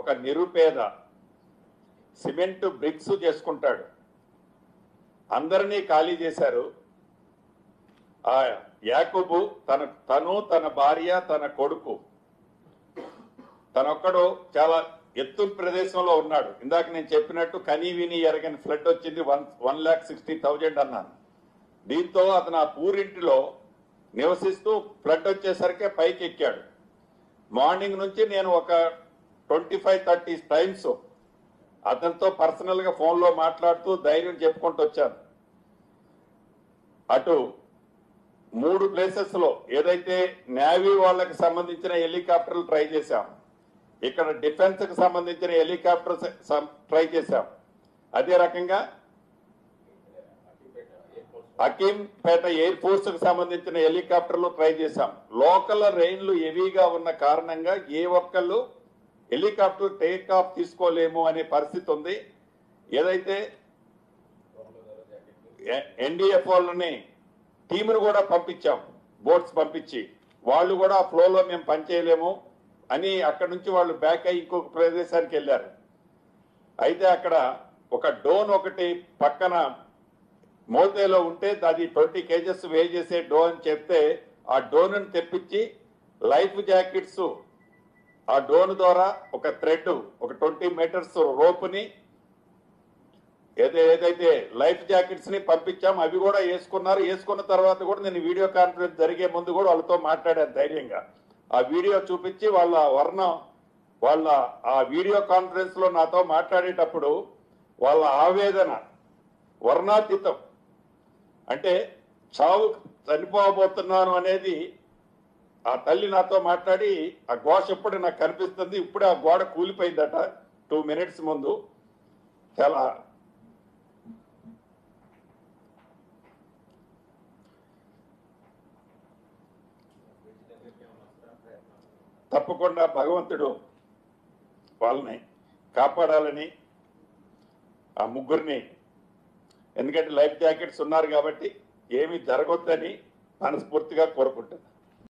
ఒక నిరుపేద cement bricks చేసుకుంటాడు. అందరినీ ఖాళీ చేశారు. ఆ యాకూబు తన భార్య, తన కొడుకు, తనొక్కడు చాలా ఎత్తు ప్రదేశంలో ఉన్నాడు. ఇందాక నేను చెప్పినట్టు కనీ విని ఎరగని ఫ్లడ్ వచ్చింది, 1,60,000 అన్నాను. దీంతో అతను ఆ పూరింటిలో నివసిస్తూ ఫ్లడ్ వచ్చేసరికి పైకి ఎక్కాడు. మార్నింగ్ నుంచి నేను ఒక 25-30 టైమ్స్ అతనితో పర్సనల్ గా ఫోన్లో మాట్లాడుతూ ధైర్యం చెప్పుకుంటూ వచ్చాను. అటు 3 ప్లేసెస్ లో ఏదైతే నేవీ వాళ్ళకి సంబంధించిన హెలికాప్టర్లు ట్రై చేశాం, ఇక్కడ డిఫెన్స్ కి సంబంధించిన హెలికాప్టర్స్ ట్రై చేశాం, అదే రకంగా హకీంపేట ఎయిర్ ఫోర్స్ కు సంబంధించిన హెలికాప్టర్లు ట్రై చేశాం. లోకల్ రైన్లు హెవీగా ఉన్న కారణంగా ఏ ఒక్కళ్ళు హెలికాప్టర్ టేక్ ఆఫ్ తీసుకోలేము అనే పరిస్థితి ఉంది. ఏదైతే ఎన్డీఎఫ్ వాళ్ళని టీమును కూడా పంపించాం, బోట్స్ పంపించి, వాళ్ళు కూడా ఆ ఫ్లోలో మేము పనిచేయలేము అని అక్కడ నుంచి వాళ్ళు బ్యాక్ అయ్యి ఇంకొక ప్రదేశానికి వెళ్ళారు. అయితే అక్కడ ఒక డోన్ ఒకటి పక్కన మోతేలో ఉంటే అది 20 kgs వే చేసే డోన్ అని చెప్తే ఆ డోన్ తెప్పించి లైఫ్ జాకెట్స్ ఆ డోన్ ద్వారా ఒక థ్రెడ్ ఒక 20 మీటర్స్ రోప్ని ఏదైతే లైఫ్ జాకెట్స్ ని పంపించాం, అవి కూడా వేసుకున్నారు. వేసుకున్న తర్వాత కూడా నేను వీడియో కాన్ఫరెన్స్ జరిగే ముందు కూడా వాళ్ళతో మాట్లాడాను ధైర్యంగా. ఆ వీడియో చూపించి వాళ్ళ ఆ వీడియో కాన్ఫరెన్స్ లో నాతో మాట్లాడేటప్పుడు వాళ్ళ ఆవేదన వర్ణాతీతం. అంటే చావు చనిపోబోతున్నాను అనేది ఆ తల్లి నాతో మాట్లాడి ఆ ఘోష ఇప్పుడు నాకు కనిపిస్తుంది. ఇప్పుడే ఆ గోడ కూలిపోయిందట 2 minutes ముందు. చాలా తప్పకుండా భగవంతుడు వాళ్ళని కాపాడాలని ఆ ముగ్గురిని, ఎందుకంటే లైఫ్ జాకెట్స్ ఉన్నారు కాబట్టి ఏమీ జరగొద్దని మనస్ఫూర్తిగా కోరుకుంటున్నాను.